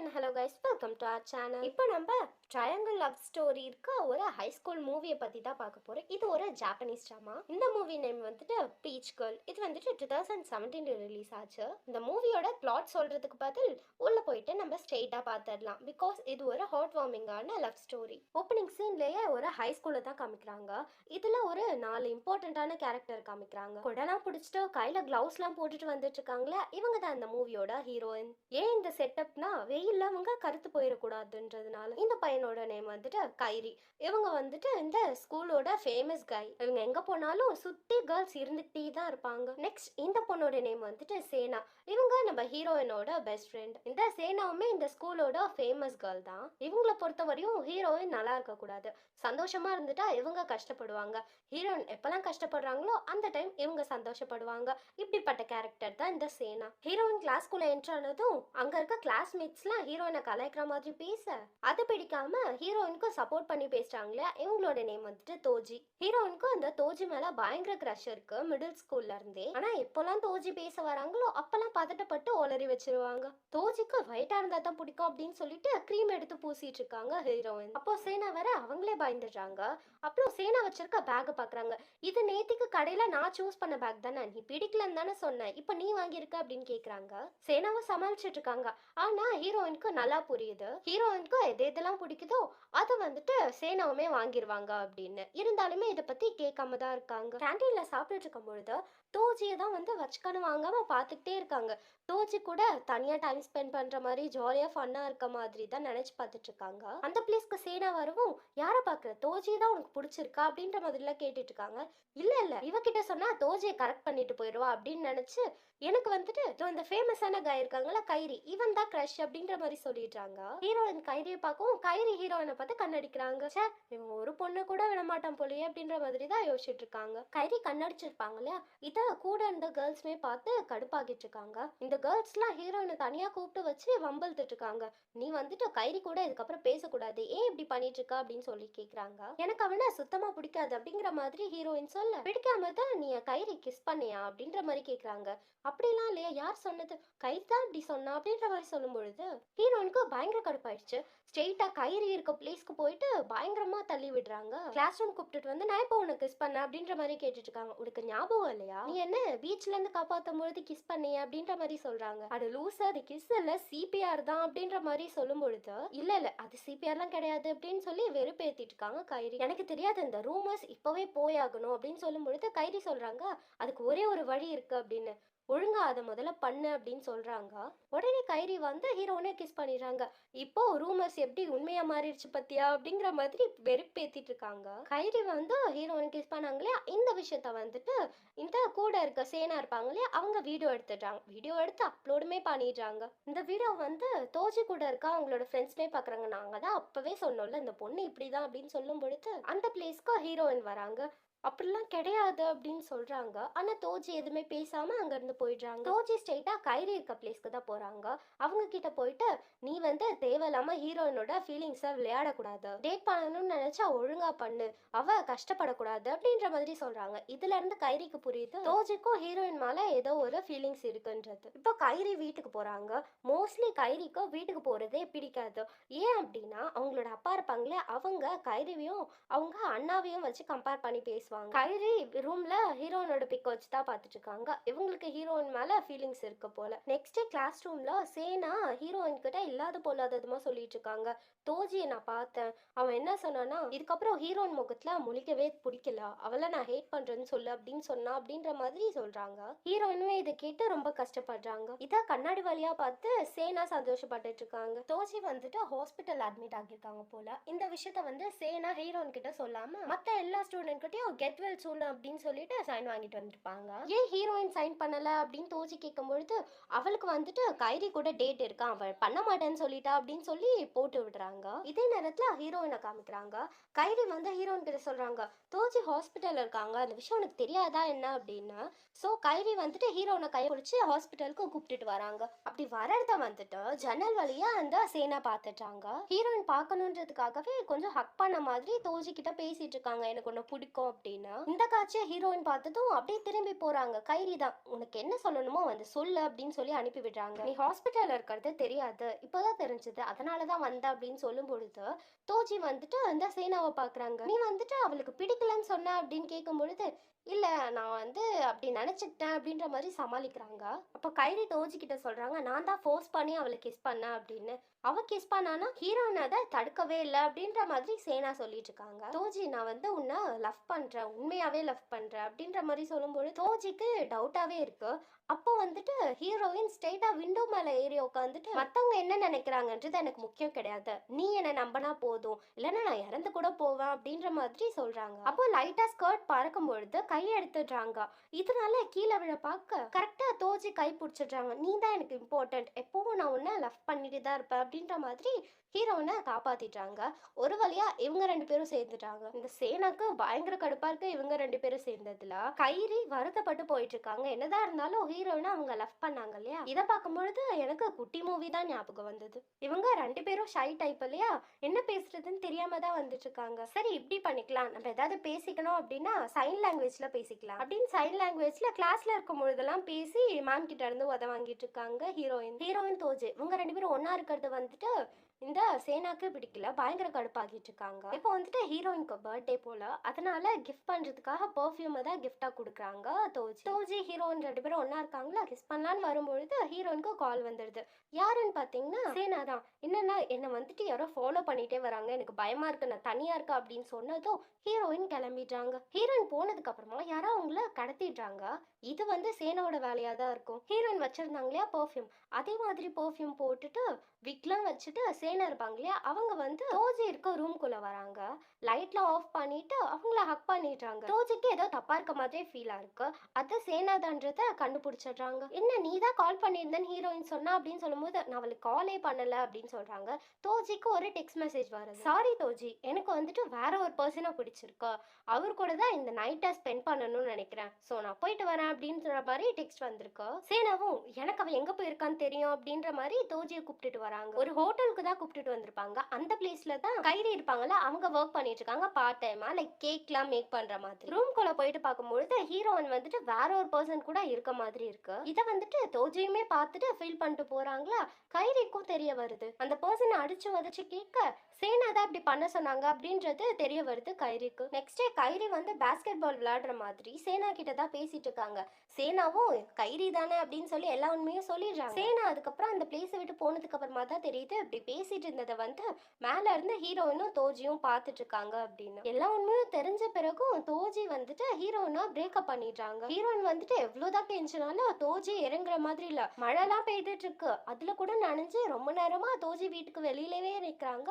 And hello guys, welcome to our channel. இப்போ நம்ம triangle love story இருக்க ஒரு ஹை ஸ்கூல் மூவியை பற்றி தான் பார்க்க போகிறோம். இது ஒரு ஜாப்பனீஸ் ட்ராமா. இந்த மூவி நேம் வந்துட்டு பீச் கேர்ள். இது வந்துட்டு 2017 ரிலீஸ் ஆச்சு. இந்த மூவியோட பிளாட் சொல்கிறதுக்கு பதில் உள்ளே போயிட்டு நம்ம ஸ்ட்ரெயிட்டாக பார்த்துடலாம். பிகாஸ் இது ஒரு ஹார்ட் வார்மிங்கான லவ் ஸ்டோரி. ஓப்பனிங் சீன்லேயே ஒரு ஹை ஸ்கூலில் தான் காமிக்கிறாங்க. இதில் ஒரு 4 இம்பார்ட்டண்ட்டான கேரக்டர் காமிக்கிறாங்க. கொடலாம் பிடிச்சிட்டு கையில் க்ளவுஸ்லாம் போட்டுட்டு வந்துட்டு இருக்காங்களே, இவங்க தான் இந்த மூவியோட ஹீரோயின். ஏன் இந்த செட்டப்னா வெயில்ல அவங்க கருத்து போயிடக்கூடாதுன்றதுனால. இந்த பையனோட நேம் வந்துட்டு கைரி. இவங்க வந்துட்டு இந்த ஸ்கூலோட ஃபேமஸ் கை. இவங்க எங்க போனாலும் சுத்தி கேர்ள்ஸ் இருந்துகிட்டே தான் இருப்பாங்க. நெக்ஸ்ட் இந்த பொண்ணோட நேம் வந்துட்டு சேனா. இவங்க நம்ம ஹீரோயினோட பெஸ்ட் ஃப்ரெண்ட். இந்த சேனாவுமே இந்த ஸ்கூலோட ஃபேமஸ் கேர்ள் தான். இவங்கள பொறுத்தவரையும் ஹீரோயின் நல்லா இருக்க கூடாது, சந்தோஷமா இருந்துட்டா இவங்க கஷ்டப்படுவாங்க. ஹீரோயின் எப்பெல்லாம் கஷ்டப்படுறாங்களோ அந்த டைம் இவங்க சந்தோஷப்படுவாங்க. இப்படிப்பட்ட கேரக்டர் தான் இந்த சேனா. ஹீரோயின் கிளாஸ்குள்ள என்ட்ரு ஆனதும் அங்க இருக்க கிளாஸ்மேட்ஸ்லாம் ஹீரோயினை கலாய்க்கிற மாதிரி பேச அது பிடிக்காம ஹீரோயினுக்கு சப்போர்ட் பண்ணி பேசுறாங்களே, இவங்களோட நேம் வந்துட்டு தோஜி. ஹீரோயினுக்கு அந்த தோஜி மேல பயங்கர கிரஷ் இருக்கு மிடில் ஸ்கூல்ல இருந்தே. ஆனா எப்பெல்லாம் தோஜி பேச வராங்களோ அப்பெல்லாம் பதட்டப்பட்டு ஒளறி வச்சிருவாங்க. தோஜிக்கு ஒயிட்டா இருந்தா தான் பிடிக்கும் அப்படின்னு சொல்லிட்டு க்ரீம் எடுத்து பூசிட்டு இருக்காங்க ஹீரோயின். அப்போ சேனா வர அவங்களே பயந்துடுறாங்க. அப்புறம் சேனா வச்சிருக்க பேக் பாக்குறாங்க. இது நேத்திக்கு கடையில நான் சூஸ் பண்ண பேக் தானே, நீ பிடிக்கலன்னு தானே சொன்ன, இப்ப நீ வாங்கியிருக்க அப்படின்னு கேக்குறாங்க. சேனாவை சமாளிச்சுட்டு இருக்காங்க. ஆனா ஹீரோயினுக்கு நல்லா புரியுது, ஹீரோயினுக்கு எது எதெல்லாம் பிடிக்குதோ அதை வந்துட்டு சேனாவுமே வாங்கிடுவாங்க அப்படின்னு. இருந்தாலுமே இதை பத்தி கேட்காம தான் இருக்காங்க. கேன்டீன்ல சாப்பிட்டுட்டு இருக்கும் பொழுது தோஜியை தான் வந்து வச்சுக்கணும் வாங்காம பார்த்துக்கிட்டே இருக்காங்க. தோஜி கூட தனியா டைம் ஸ்பெண்ட் பண்ற மாதிரி ஜாலியா ஃபன்னா இருக்க மாதிரி தான் நினைச்சு பார்த்துட்டு இருக்காங்க. அந்த பிளேஸ்க்கு சேனா வரவும் யாரை பாக்குற, தோஜி தான் உனக்கு பிடிச்சிருக்கா அப்படின்ற மாதிரி எல்லாம் கேட்டுட்டு இருக்காங்க. இல்ல இல்ல, இவகிட்ட சொன்னா தோஜியை கரெக்ட் பண்ணிட்டு போயிடுவா அப்படின்னு நினைச்சு எனக்கு வந்துட்டு இந்த ஃபேமஸான கை இருக்காங்களா கைரி, இவன் தான் கிரஷ் அப்படின்ற மாதிரி சொல்லிடுறாங்க. ஹீரோயின் கைரியை பார்க்கவும் கைரி ஹீரோயினை பார்த்து கண்ணடிக்கிறாங்க. சே, இவன் ஒரு பொண்ணு கூட விட மாட்டான் போலயே அப்படின்ற மாதிரி தான் யோசிச்சுட்டு இருக்காங்க. கைரி கண்ணடிச்சிருப்பாங்க இல்லையா, இத கூட இந்த கேர்ள்ஸ்மே பார்த்து கடுப்பாகிட்டு இருக்காங்க. இந்த கேர்ள்ஸ்லாம் ஹீரோயினை தனியா கூப்பிட்டு வச்சு வம்பழுத்துட்டு இருக்காங்க. நீ வந்துட்டு கைரி கூட இதுக்கப்புறம் பேசக்கூடாது, ஏன் இப்படி பண்ணிட்டு இருக்கா அப்படின்னு சொல்லி கேக்குறாங்க. எனக்கு அவனை சுத்தமா பிடிக்காது அப்படிங்கிற மாதிரி ஹீரோயின் சொல்ல, பிடிக்காம தான் நீ கைரி கிஸ் பண்ணியா அப்படின்ற மாதிரி கேக்குறாங்க. அப்படிலாம் இல்லையா, யார் சொன்னது, கைரி தான் இப்படி சொன்னா அப்படின்ற மாதிரி சொல்லும் பொழுது ஹீரோனுக்கு பயங்கர கடுப்பாயிடுச்சு. ஸ்ட்ரெயிட்டா கைரி இருக்க பிளேஸ்க்கு போயிட்டு பயங்கரமா தள்ளி விடுறாங்க. கிளாஸ் ரூம் கூப்பிட்டுட்டு வந்து நான் இப்போ உனக்கு கிஸ் பண்ண அப்படின்ற மாதிரி கேட்டுட்டு இருக்காங்க. உனக்கு ஞாபகம் இல்லையா, நீ என்ன பீச்ல இருந்து காப்பாற்றும் பொழுது கிஸ் பண்ணிய அப்படின்ற மாதிரி சொல்றாங்க. அது லூஸ், அது கிஸ் இல்ல சிபிஆர் தான் அப்படின்ற மாதிரி சொல்லும் பொழுது இல்ல இல்ல அது சிபிஆர்லாம் கிடையாது அப்படின்னு சொல்லி வெறுப்பேத்திட்டு இருக்காங்க கைரி. எனக்கு தெரியாது, இந்த ரூமர்ஸ் இப்பவே போயாகணும் அப்படின்னு சொல்லும் பொழுது கைரி சொல்றாங்க அதுக்கு ஒரே ஒரு வழி இருக்கு அப்படின்னு, ஒழுங்கா அதை முதல்ல பண்ணு அப்படின்னு சொல்றாங்க. உடனே கைரி வந்து ஹீரோனே கிஸ் பண்ணிடுறாங்க. இப்போ ரூமர்ஸ் எப்படி உண்மையா மாறிடுச்சு பத்தியா அப்படிங்கிற மாதிரி வெறுப்பேத்திட்டு இருக்காங்க. கைரி வந்து ஹீரோயின் கிஸ் பண்ணாங்களே, இந்த விஷயத்த வந்துட்டு இந்த கூட இருக்க சேனா இருப்பாங்க இல்லையா, அவங்க வீடியோ எடுத்துட்டாங்க. வீடியோ எடுத்து அப்லோடுமே பண்ணிடுறாங்க. இந்த வீடியோ வந்து தோஜி கூட இருக்க அவங்களோட ஃப்ரெண்ட்ஸ்மே பாக்குறாங்க. நாங்க தான் அப்பவே சொன்னோம்ல இந்த பொண்ணு இப்படிதான் அப்படின்னு சொல்லும் பொழுது அந்த பிளேஸ்க்கு ஹீரோயின் வராங்க. அப்படிலாம் கிடையாது அப்படின்னு சொல்றாங்க. ஆனா தோஜி எதுவுமே பேசாம அங்க இருந்து போயிடுறாங்க. தோஜி ஸ்ட்ரெயிட்டா கைரி இருக்க பிளேஸ்க்கு தான் போறாங்க. அவங்க கிட்ட போயிட்டு நீ வந்து தேவையில்லாம ஹீரோயினோட ஃபீலிங்ஸை விளையாடக்கூடாது, டேட் பண்ணணும்னு நினைச்சா ஒழுங்கா பண்ணு, அவ கஷ்டப்படக்கூடாது அப்படின்ற மாதிரி சொல்றாங்க. இதுல இருந்து கைரிக்கு புரியுது தோஜிக்கும் ஹீரோயின் மேல ஏதோ ஒரு ஃபீலிங்ஸ் இருக்குன்றது. இப்போ கைரி வீட்டுக்கு போறாங்க. மோஸ்ட்லி கைரிக்கு வீட்டுக்கு போறதே பிடிக்காது. ஏன் அப்படின்னா அவங்களோட அப்பா இருப்பாங்களே, அவங்க கைரிவையும் அவங்க அண்ணாவையும் வச்சு கம்பேர் பண்ணி பேசுவாங்க. கைரி ரூம்ல ஹீரோயினோட பிக் வச்சு தான் பார்த்துட்டு இருக்காங்க. இவங்களுக்கு ஹீரோயின் மேல ஃபீலிங்ஸ் இருக்கு போல. நெக்ஸ்ட் கிளாஸ் ரூம்ல சேனா ஹீரோயின் கிட்ட இல்லாத போலாததுமா சொல்லிட்டு இருக்காங்க. தோஜியை நான் பார்த்தேன், அவன் என்ன சொன்னானா இதுக்கப்புறம் ஹீரோயின் முகத்துல முழிக்கவே பிடிக்கல, அவளை நான் ஹேட் பண்றேன்னு சொல்லு அப்படின்னு சொன்னா அப்படின்ற மாதிரி சொல்றாங்க. ஹீரோயினுமே இதை கேட்டு ரொம்ப கஷ்டப்படுறாங்க. இத கண்ணாடி வழியா பார்த்து சேனா சந்தோஷப்பட்டுட்டு இருக்காங்க. தோஜி வந்துட்டு ஹாஸ்பிட்டல் அட்மிட் ஆகியிருக்காங்க போல. இந்த விஷயத்த வந்து சேனா ஹீரோயின் கிட்ட சொல்லாம மத்த எல்லா ஸ்டூடெண்ட் கிட்டயும் கெட் வெல் சூன் அப்படின்னு சொல்லிட்டு சைன் வாங்கிட்டு வந்திருப்பாங்க. ஏன் ஹீரோயின் சைன் பண்ணல அப்படின்னு தோஜி கேட்கும் பொழுது அவளுக்கு வந்துட்டு கைரி கூட டேட் இருக்கான், அவள் பண்ண மாட்டேன்னு சொல்லிட்டா அப்படின்னு சொல்லி போட்டு விடுறாங்க. இதே நேரத்துல ஹீரோயினை காமிக்கிறாங்க. கைரி வந்து ஹீரோயின் கிட்ட சொல்றாங்க தோஜி ஹாஸ்பிட்டல் இருக்காங்க, அந்த விஷயம் உனக்கு தெரியாதா என்ன அப்படின்னு. சோ கைரி வந்துட்டு ஹீரோனை கை பிடிச்சு ஹாஸ்பிட்டலுக்கு கூப்பிட்டுட்டு வராங்க. அப்படி வரத வந்துட்டு ஜன்னல் வழியா அந்த சேனா பார்த்துட்டாங்க. ஹீரோயின் பார்க்கணுன்றதுக்காகவே கொஞ்சம் ஹக் பண்ண மாதிரி தோஜி கிட்ட பேசிட்டு இருக்காங்க, எனக்கு உன்னை பிடிக்கும் அப்படின்னு. அப்படின்னு. இந்த காட்சியை ஹீரோயின் பார்த்ததும் அப்படியே திரும்பி போறாங்க. கைரி தான், உனக்கு என்ன சொல்லணுமோ வந்து சொல்லு அப்படின்னு சொல்லி அனுப்பி விடுறாங்க. நீ ஹாஸ்பிட்டல்ல இருக்கிறது தெரியாது, இப்போதான் தெரிஞ்சது, அதனாலதான் வந்த அப்படின்னு சொல்லும் பொழுது தோஜி வந்துட்டு அந்த சேனாவை பாக்குறாங்க. நீ வந்துட்டு அவளுக்கு பிடிக்கலன்னு சொன்ன அப்படின்னு கேட்கும் பொழுது, இல்ல நான் வந்து அப்படி நினைச்சுக்கிட்டேன் அப்படின்ற மாதிரி சமாளிக்கிறாங்க. அப்ப கைரி தோஜி கிட்ட சொல்றாங்க, நான் தான் ஃபோர்ஸ் பண்ணி அவளை கிஸ் பண்ணேன் அப்படின்னு. அவ கிஸ் பண்ணானா ஹீரோயின் அதை தடுக்கவே இல்லை அப்படின்ற மாதிரி சேனா சொல்லிட்டு இருக்காங்க. தோஜி, நான் வந்து உன்னை லவ் பண்றேன், உண்மையாவே லவ் பண்றேன் அப்படின்ற மாதிரி சொல்லும்போது தோஜிக்கு டவுட்டாவே இருக்கு. அப்போ வந்துட்டு ஹீரோயின் ஸ்ட்ரெயிட்டா விண்டோ மேல ஏறி உட்காந்துட்டு, மத்தவங்க என்ன நினைக்கிறாங்கன்றது எனக்கு முக்கியம் கிடையாது, நீ என்ன நம்பினா போதும், இல்லைன்னா நான் இறந்து கூட போவேன் அப்படின்ற மாதிரி சொல்றாங்க. அப்போ லைட்டா ஸ்கர்ட் பறக்கும் பொழுது கை எடுத்துடுறாங்க. இதனால கீழே விழ பார்க்க கரெக்டா தோஜி கை பிடிச்சிடுறாங்க. நீ தான் எனக்கு இம்பார்ட்டன்ட், எப்பவும் நான் உன்னை லவ் பண்ணிட்டு தான் இருப்பேன் அப்படின்ற மாதிரி ஹீரோனை காப்பாத்திட்டாங்க. ஒரு வழியா இவங்க ரெண்டு பேரும் சேர்ந்துட்டாங்க. இந்த சேனாக்கு பயங்கர கடுப்பா இருக்கு இவங்க ரெண்டு பேரும் சேர்ந்ததுல. கைரி வருத்தப்பட்டு போயிட்டு இருக்காங்க. என்னதான் இருந்தாலும் ஹீரோயினை அவங்க லவ் பண்ணாங்க இல்லையா, இதை பார்க்கும்பொழுது எனக்கு குட்டி மூவி தான் ஞாபகம் வந்தது. இவங்க ரெண்டு பேரும் ஷை டைப் இல்லையா, என்ன பேசுறதுன்னு தெரியாம தான் வந்துட்டு இருக்காங்க. சரி இப்படி பண்ணிக்கலாம், நம்ம ஏதாவது பேசிக்கணும் அப்படின்னா சைன் லாங்குவேஜ்ல பேசிக்கலாம் அப்படின்னு சைன் லாங்குவேஜ்ல கிளாஸ்ல இருக்கும் பொழுதெல்லாம் பேசி மேம் கிட்ட இருந்து உத வாங்கிட்டு இருக்காங்க ஹீரோயின் தோஜி. இவங்க ரெண்டு பேரும் ஒன்னா இருக்கிறது வந்துட்டு இந்த சேனாக்கு பிடிக்கல, பயங்கர கடுப்பாகிட்டு இருக்காங்க. இப்போ வந்துட்டு ஹீரோயினுக்கு பர்த்டே போல, அதனால கிஃப்ட் பண்றதுக்காக பெர்ஃப்யூமை தான் கிஃப்டா கொடுக்குறாங்க தோஜி ஹீரோயின் ரெண்டு பேரும் ஒன்னா இருக்காங்களா. கிஸ் பண்ணலான்னு வரும்பொழுது ஹீரோயினுக்கு கால் வந்துடுது. யாருன்னு பாத்தீங்கன்னா சேனா தான். என்னன்னா என்னை வந்துட்டு யாரோ ஃபாலோ பண்ணிட்டே வராங்க, எனக்கு பயமா இருக்கு, நான் தனியா இருக்கேன் அப்படின்னு சொன்னதும் ஹீரோயின் கிளம்பிடுறாங்க. ஹீரோயின் போனதுக்கு அப்புறமா யாரோ அவங்கள கடத்திடுறாங்க. இது வந்து சேனாவோட வேலையா தான் இருக்கும். ஹீரோயின் வச்சிருந்தாங்க இல்லையா பெர்ஃப்யூம், அதே மாதிரி பெர்ஃப்யூம் போட்டுட்டு விக்லாம் வச்சுட்டு சேனா இருப்பாங்க இல்லையா, அவங்க வந்து தோஜி இருக்க ரூம்குள்ள வராங்க. லைட்லாம் ஆஃப் பண்ணிட்டு அவங்கள ஹக் பண்ணிடுறாங்க. தோஜிக்கு ஏதோ தப்பா இருக்க மாதிரியே ஃபீலா இருக்கு. அது சேனாதான்றத கண்டுபிடிச்சிடுறாங்க. என்ன நீ தான் கால் பண்ணியிருந்தேன்னு ஹீரோயின் சொன்னா அப்படின்னு சொல்லும்போது, நான் அவளுக்கு காலே பண்ணல அப்படின்னு சொல்றாங்க. தோஜிக்கு ஒரு டெக்ஸ்ட் மெசேஜ் வருது. சாரி தோஜி, எனக்கு வந்துட்டு வேற ஒரு பர்சனை பிடிச்சிருக்கு, அவர் கூட தான் இந்த நைட்டை ஸ்பெண்ட் பண்ணணும்னு நினைக்கிறேன், ஸோ நான் போயிட்டு வரேன் அப்படின்ற மாதிரி டெக்ஸ்ட் வந்திருக்கு. சேனாவும் எனக்கு அவ எங்க போயிருக்கான்னு தெரியும் அப்படின்ற மாதிரி தோஜியை கூப்பிட்டுட்டு வராங்க. ஒரு ஹோட்டலுக்கு தான் கூப்பிட்டுட்டு வந்திருப்பாங்க. அந்த பிளேஸ்ல தான் கைரி இருப்பாங்கல்ல, அவங்க ஒர்க் பண்ணிட்டு இருக்காங்க பார்ட் டைமா, லைக் கேக்லாம் மேக் பண்ற மாதிரி. ரூம்குள்ள போயிட்டு பார்க்கும்பொழுது ஹீரோயின் வந்துட்டு வேற ஒரு பர்சன் கூட இருக்க மாதிரி இருக்கு. இதை வந்துட்டு தோஜியுமே பார்த்துட்டு ஃபீல் பண்ணிட்டு போறாங்களா. கைரிக்கும் தெரிய வருது. அந்த பர்சனை அடிச்சு உதச்சு கேட்க சேனா தான் அப்படி பண்ண சொன்னாங்க அப்படின்றது தெரிய வருது கைரிக்கு. நெக்ஸ்ட் டே கைரி வந்து பாஸ்கெட் பால் விளையாடுற மாதிரி சேனா கிட்ட தான் பேசிட்டு இருக்காங்க. சேனாவும் கைரி தானே அப்படின்னு சொல்லி எல்லா உண்மையும் சொல்லிடுறாங்க. சேனா அதுக்கப்புறம் அந்த பிளேஸை விட்டு போனதுக்கு அப்புறமா தான் தெரியுது இப்படி பேசிட்டு இருந்ததை வந்து மேல இருந்து ஹீரோயினும் தோஜியும் பார்த்துட்டு இருக்காங்க அப்படின்னு. எல்லா உண்மையும் தெரிஞ்ச பிறகும் தோஜி வந்துட்டு ஹீரோயினா பிரேக்கப் பண்ணிடுறாங்க. ஹீரோயின் வந்துட்டு எவ்வளவுதான் கெஞ்சினாலும் தோஜி இறங்குற மாதிரி இல்ல. மழைலாம் பெய்துட்டு இருக்கு, அதுல கூட நனைஞ்சு ரொம்ப நேரமா தோஜி வீட்டுக்கு வெளியிலவே நிற்கிறாங்க.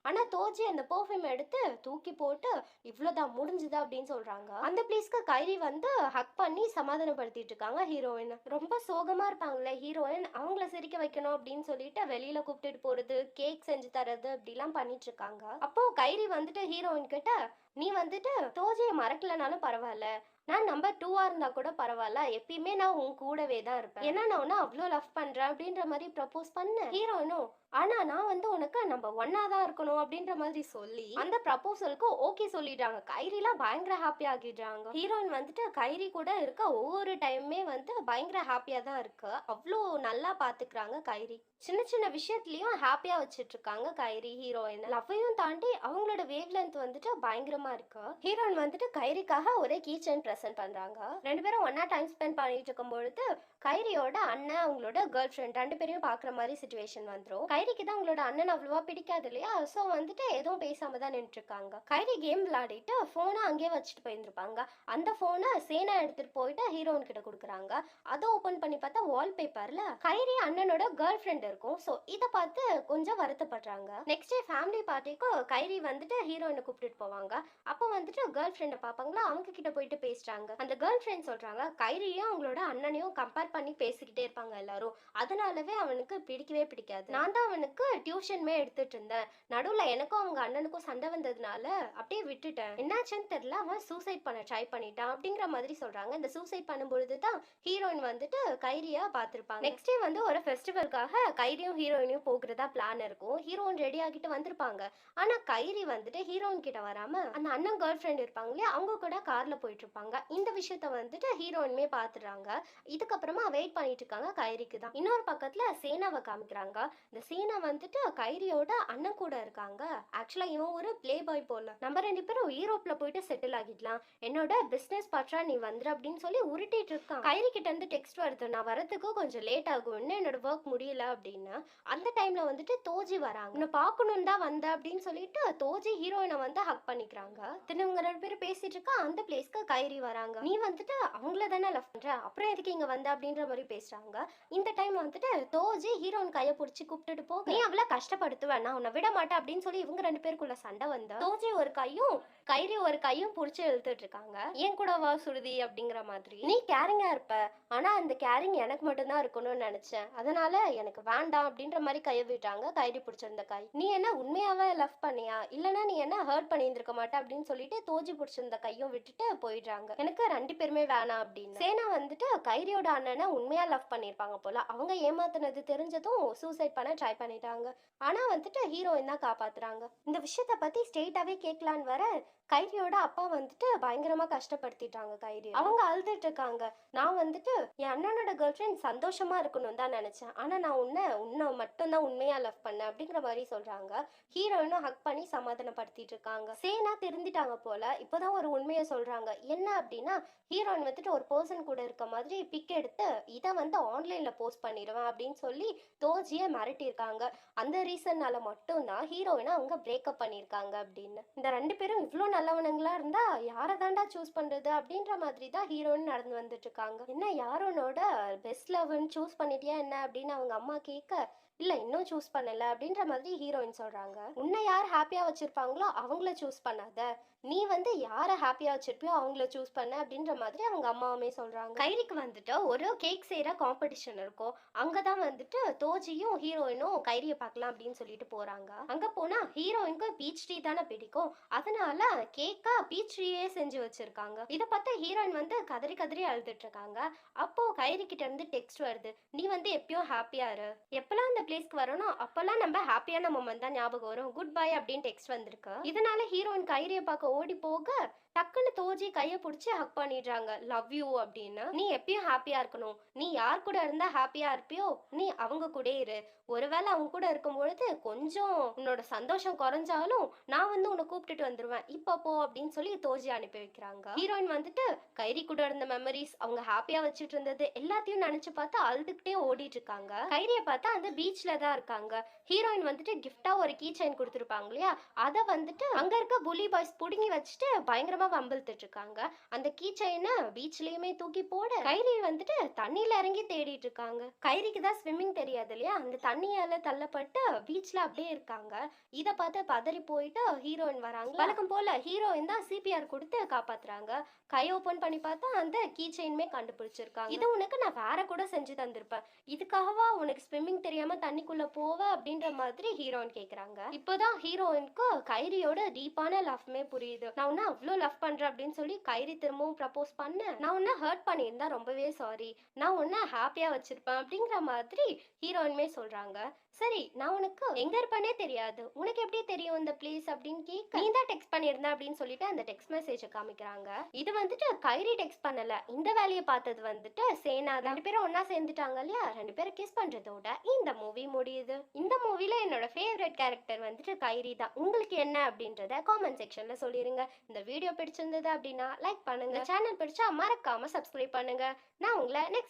ஆனா தோஜி அந்த பெர்ஃப்யூம் எடுத்து தூக்கி போட்டு இவ்வளவுதான் முடிஞ்சுதா அப்படின்னு சொல்றாங்க. அந்த பிளேஸ்க்கு கைரி வந்து ஹக் பண்ணி சமாதானப்படுத்திட்டு இருக்காங்க ஹீரோயின். ரொம்ப சோகமா இருப்பாங்கல்ல ஹீரோயின், அவங்கள சிரிக்க வைக்கணும் அப்படின்னு சொல்லிட்டு வெளியில கூப்பிட்டுட்டு போறது, கேக் செஞ்சு தரது அப்படிலாம் பண்ணிட்டு இருக்காங்க. அப்போ கைரி வந்துட்டு ஹீரோயின் கிட்ட, நீ வந்துட்டு தோஜியை மறக்கலனாலும் பரவாயில்ல, நான் நம்பர் 2 இருந்தா கூட பரவாயில்ல, எப்பயுமே நான் உன் கூடவே தான் இருப்பேன், ஏன்னா நான் உன்ன அவ்வளோ லவ் பண்றேன் அப்படின்ற மாதிரி ப்ரப்போஸ் பண்ண. ஹீரோயினும் ஆனா நான் வந்து உனக்கு நம்பர் 1 தான் இருக்கணும் அப்படின்ற மாதிரி சொல்லி அந்த ப்ரப்போசலுக்கு ஓகே சொல்லிடுறாங்க. கைரிலாம் பயங்கர ஹாப்பி ஆகிடுறாங்க. ஹீரோயின் வந்துட்டு கைரி கூட இருக்க ஒவ்வொரு டைமுமே வந்து பயங்கர ஹாப்பியா தான் இருக்கு. அவ்வளோ நல்லா பாத்துக்கிறாங்க கைரி. சின்ன சின்ன விஷயத்துலயும் ஹாப்பியா வச்சிட்டு இருக்காங்க கைரி ஹீரோயின். லவ்வையும் தாண்டி அவங்களோட வேவ் லென்த் வந்துட்டு பயங்கரமா இருக்கு. ஹீரோயின் வந்துட்டு கைரிக்காக ஒரே கீ செயின் ப்ரெசென்ட் பண்றாங்க. ரெண்டு பேரும் ஒன்னா டைம் ஸ்பெண்ட் பண்ணிட்டு இருக்கும் பொழுது கைரியோட அண்ணன் அவங்களோட கேர்ள் ஃப்ரெண்ட் ரெண்டு பேரையும் பாக்குற மாதிரி சிச்சுவேஷன் வந்துடும். கைரிக்கு தான் அவங்களோட அண்ணன் அவ்வளவா பிடிக்காது இல்லையா, ஸோ வந்துட்டு எதுவும் பேசாம தான் நின்று இருக்காங்க. கைரி கேம் விளையாடிட்டு போனை அங்கேயே வச்சுட்டு போயிருந்திருப்பாங்க. அந்த போனை சேனா எடுத்துட்டு போயிட்டு ஹீரோயின் கிட்ட கொடுக்குறாங்க. அதை ஓபன் பண்ணி பார்த்தா வால்பேப்பர்ல கைரி அண்ணனோட கேர்ள் ஃப்ரெண்ட் இருக்கும். ஸோ இதை பார்த்து கொஞ்சம் வருத்தப்படுறாங்க. நெக்ஸ்ட் டே ஃபேமிலி பார்ட்டிக்கு கைரி வந்துட்டு ஹீரோயினை கூப்பிட்டுட்டு போவாங்க. அப்போ வந்துட்டு கேர்ள் ஃப்ரெண்டை பார்ப்பாங்களா, அவங்க கிட்ட போயிட்டு பேசுறாங்க. அந்த கேர்ள் ஃப்ரெண்ட் சொல்றாங்க கைரியும் அவங்களோட அண்ணனையும் கம்பேர் பண்ணி பேசிக்கிட்டே இருப்பாங்க எல்லாரும். அதனாலவே அவனுக்கு பிடிக்கவே பிடிக்காது. நான் தான் அவனுக்கு டியூஷனுமே எடுத்துட்டு இருந்தேன். நடுவுல எனக்கும் அவங்க அண்ணனுக்கும் சண்டை வந்ததுனால அப்படியே விட்டுட்டேன். என்னாச்சுன்னு தெரியல, அவன் சூசைட் பண்ண ட்ரை பண்ணிட்டான் அப்படிங்கிற மாதிரி சொல்றாங்க. இந்த சூசைட் பண்ணும்பொழுது தான் ஹீரோயின் வந்துட்டு கைரியா பார்த்திருப்பாங்க. நெக்ஸ்ட் டே வந்து ஒரு ஃபெஸ்டிவல்காக கைரியும் ஹீரோயினும் போகிறதா பிளான் இருக்கும். ஹீரோயின் ரெடி ஆகிட்டு வந்திருப்பாங்க. ஆனா கைரி வந்துட்டு ஹீரோயின் கிட்ட வராம அந்த அண்ணன் கேர்ள் ஃப்ரெண்ட் இருப்பாங்க இல்லையா, அவங்க கூட கார்ல போயிட்டு இருப்பாங்க. இந்த விஷயத்த வந்துட்டு ஹீரோயினுமே பாத்துறாங்க. இதுக்கப்புறமா வெயிட் பண்ணிட்டு இருக்காங்க கைரிக்கு தான். இன்னொரு பக்கத்துல சேனாவை காமிக்கிறாங்க. இந்த சேனா வந்துட்டு கைரியோட அண்ணன் கூட இருக்காங்க. ஆக்சுவலா இவன் ஒரு பிளே பாய் போல. நம்ம 2 பேரும் யூரோப்ல போயிட்டு செட்டில் ஆகிடலாம், என்னோட பிசினஸ் பார்ட்னரா நீ வந்துரு அப்படின்னு சொல்லி உருட்டிட்டு இருக்கான். கைரி கிட்ட இருந்து டெக்ஸ்ட் வருது, நான் வரதுக்கு கொஞ்சம் லேட் ஆகும், இன்னும் என்னோட ஒர்க் முடியல அப்படின்னு. அந்த டைம்ல வந்துட்டு தோஜி வராங்க. உன்னை பார்க்கணும் தான் வந்த அப்படின்னு சொல்லிட்டு தோஜி ஹீரோயினை வந்து ஹக் பண்ணிக்கிறாங்க. இவங்க 2 பேரும் பேசிட்டு இருக்கா. அந்த பிளேஸ்க்கு கைரி வராங்க. நீ வந்துட்டு அவங்கள தானே லவ் பண்ற, அப்புறம் எதுக்கு இங்க வந்த அப்படின்ற மாதிரி பேசுறாங்க. இந்த டைம் வந்துட்டு தோஜி ஹீரோயின் கையை பிடிச்சி கூப்பிட்டுட்டு போக, நீ அவளை கஷ்டப்படுத்துவேன், நான் உன்னை விட மாட்டேன் அப்படின்னு சொல்லி இவங்க 2 பேருக்குள்ள சண்டை வந்தா தோஜி ஒரு கையும் கைரி ஒரு கையும் புடிச்சு இழுத்துட்டு இருக்காங்க. ஏன் கூட வா சுருதி அப்படிங்கிற மாதிரி. நீ கேரிங்கா இருப்ப, ஆனா அந்த கேரிங் எனக்கு மட்டும்தான் இருக்கணும்னு நினைச்சேன், அதனால எனக்கு வேண்டாம் அப்படின்ற மாதிரி கையை விட்டாங்க. கைரி பிடிச்சிருந்த கை. நீ என்ன உண்மையாவே லவ் பண்ணியா, இல்லனா நீ என்ன ஹர்ட் பண்ணியிருந்திருக்க மாட்டே அப்படின்னு சொல்லிட்டு தோஜி பிடிச்சிருந்த கையும் விட்டுட்டு போயிடுறாங்க. எனக்கு 2 பேருமே வேணாம் அப்படின்னு. சேனா வந்துட்டு கைரியோட அண்ணனை உண்மையா லவ் பண்ணிருப்பாங்க போல. அவங்க ஏமாத்தினது தெரிஞ்சதும் சூசைட் பண்ண ட்ரை பண்ணிட்டாங்க. ஆனா வந்துட்டு ஹீரோயின் தான் காப்பாத்துறாங்க. இந்த விஷயத்த பத்தி ஸ்ட்ரெயிட்டாவே கேட்கலான்னு வர கைரியோட அப்பா வந்துட்டு பயங்கரமா கஷ்டப்படுத்திட்டாங்க கைரி. அவங்க அழுதுட்டு இருக்காங்க. நான் வந்துட்டு என் அண்ணனோட கேர்ள் ஃப்ரெண்ட் சந்தோஷமா இருக்கணும் தான் நினைச்சேன், ஆனா நான் உன்னை மட்டும் தான் உண்மையா லவ் பண்ணேன் அப்படிங்கிற மாதிரி சொல்றாங்க. ஹீரோயினும் ஹக் பண்ணி சமாதானப்படுத்திட்டு இருக்காங்க. சேனா திருந்திட்டாங்க போல. இப்போதான் ஒரு உண்மையை சொல்றாங்க. என்ன அப்படின்னா, ஹீரோயின் வந்துட்டு ஒரு பர்சன் கூட இருக்க மாதிரி பிக் எடுத்து இதை வந்து ஆன்லைன்ல போஸ்ட் பண்ணிடுவேன் அப்படின்னு சொல்லி தோஜியை மிரட்டியிருக்காங்க. அந்த ரீசன்னால மட்டும்தான் ஹீரோயினை அவங்க பிரேக்கப் பண்ணியிருக்காங்க அப்படின்னு. இந்த 2 பேரும் இவ்வளோ நல்லவனுங்களா இருந்தா யாரை தாண்டா சூஸ் பண்றது அப்படின்ற மாதிரி தான் ஹீரோயின் நடந்து வந்துட்டு இருக்காங்க. என்ன யாரோனோட பெஸ்ட் லவ்னு சூஸ் பண்ணிட்டியா என்ன அப்படின்னு அவங்க அம்மா கேட்க, இல்ல இன்னும் சூஸ் பண்ணல அப்படின்ற மாதிரி ஹீரோயின் சொல்றாங்க. உன்னை யார் ஹாப்பியா வச்சிருப்பாங்களோ அவங்கள சூஸ் பண்ணாத, நீ வந்து யாரை ஹாப்பியா வச்சிருப்பியோ அவங்கள சூஸ் பண்ண அப்படின்ற மாதிரி அவங்க அம்மாவுமே சொல்றாங்க. கைரிக்கு வந்துட்டு ஒரு கேக் செய்யற காம்படிஷன் இருக்கும். அங்கதான் வந்துட்டு தோஜியும் ஹீரோயினும் கைரியை பார்க்கலாம் அப்படின்னு சொல்லிட்டு போறாங்க. அங்க போனா ஹீரோயினுக்கு பீச் ட்ரீ தானே பிடிக்கும், அதனால கேக்கா பீச் ட்ரீயே செஞ்சு வச்சிருக்காங்க. இதை பார்த்து ஹீரோயின் வந்து கதறி கதறி அழுதுட்டு இருக்காங்க. அப்போ கைரி கிட்ட இருந்து டெக்ஸ்ட் வருது, நீ வந்து எப்பயும் ஹாப்பியா இரு, எப்பெல்லாம் அந்த பிளேஸ்க்கு வரணும் அப்பெல்லாம் நம்ம ஹாப்பியான மொமெண்ட் தான் ஞாபகம் வரும், குட் பை அப்படின்னு டெக்ஸ்ட் வந்திருக்கு. இதனால ஹீரோயின் கைரியை பார்க்க ஓடி போக டக்குன்னு தோஜி கையை பிடிச்சி ஹக் பண்ணிடுறாங்க, லவ் யூ அப்படின்னு. நீ எப்பயும் ஹாப்பியா இருக்கணும், நீ யார் கூட இருந்தா ஹாப்பியா இருப்பியோ நீ அவங்க கூட இரு, ஒருவேளை அவங்க கூட இருக்கும் பொழுது கொஞ்சம் உன்னோட சந்தோஷம் குறைஞ்சாலும் நான் வந்து உன்னை கூப்பிட்டுட்டு வந்துருவேன், இப்போ போ அப்படின்னு சொல்லி தோஜி அனுப்பி வைக்கிறாங்க. ஹீரோயின் வந்துட்டு கைரி கூட இருந்த மெமரிஸ், அவங்க ஹாப்பியா வச்சுட்டு இருந்தது எல்லாத்தையும் நினைச்சு பார்த்து அழுதுகிட்டே ஓடிட்டு இருக்காங்க. கைரியை பார்த்தா அந்த பீச்ல தான் இருக்காங்க. ஹீரோயின் வந்துட்டு கிஃப்டா ஒரு கீ செயின் கொடுத்துருப்பாங்க இல்லையா, அதை வந்துட்டு அங்க இருக்க புலி பாய்ஸ் புடுங்கி வச்சுட்டு பயங்கரமா வம்பிழுத்துட்டு இருக்காங்க. அந்த கீ செயினை பீச்லயுமே தூக்கி போட கைரி வந்துட்டு தண்ணியில இறங்கி தேடிட்டு இருக்காங்க. கைரிக்கு தான் ஸ்விம்மிங் தெரியாது இல்லையா, அந்த தண்ணியால தள்ளப்பட்டு பீச்ல அப்படியே இருக்காங்க. இதை பார்த்து பதறி போயிட்டு ஹீரோயின் வராங்க. வழக்கம் போல ஹீரோயின் தான் சிபிஆர் கொடுத்து காப்பாத்துறாங்க. கை ஓபன் பண்ணி பார்த்தா அந்த கீ செயினுமே கண்டுபிடிச்சிருக்காங்க. இது உனக்கு நான் வேற கூட செஞ்சு தந்திருப்பேன், இதுக்காகவா உனக்கு ஸ்விம்மிங் தெரியாம தண்ணிக்குள்ள போவ அப்படின்ற மாதிரி ஹீரோயின் கேக்குறாங்க. இப்போதான் ஹீரோயினுக்கு கைரியோட டீப்பான லவ்மே புரியுது. நான் உன்ன அவ்வளோ லவ் பண்றேன் அப்படின்னு சொல்லி கைரி திரும்பவும் ப்ரப்போஸ் பண்ண, நான் உன்ன ஹர்ட் பண்ணியிருந்தா ரொம்பவே சாரி, நான் உன்ன ஹாப்பியா வச்சிருப்பேன் அப்படிங்கிற மாதிரி ஹீரோயினுமே சொல்றாங்க. சரி, நான் உனக்கு எங்க இருப்பேனே தெரியாது, உனக்கு எப்படி தெரியும் இந்த பிளேஸ் அப்படின்னு கேட்க, நீ தான் டெக்ஸ்ட் பண்ணியிருந்த அப்படின்னு சொல்லிட்டு அந்த டெக்ஸ்ட் மெசேஜை காமிக்கிறாங்க. இது வந்துட்டு கைரி டெக்ஸ்ட் பண்ணல, இந்த வேலையை பார்த்தது வந்துட்டு சேனா. 2 பேரும் ஒன்னா சேர்ந்துட்டாங்க இல்லையா, 2 பேரும் கிஸ் பண்றதோட இந்த மூவி முடியுது. இந்த மூவில என்னோட ஃபேவரட் கேரக்டர் வந்துட்டு கைரி தான். உங்களுக்கு என்ன அப்படின்றத காமெண்ட் செக்ஷன்ல சொல்லிருங்க. இந்த வீடியோ பிடிச்சிருந்தது அப்படின்னா லைக் பண்ணுங்க, சேனல் பிடிச்சா மறக்காம சப்ஸ்கிரைப் பண்ணுங்க. நான் உங்களை நெக்ஸ்ட்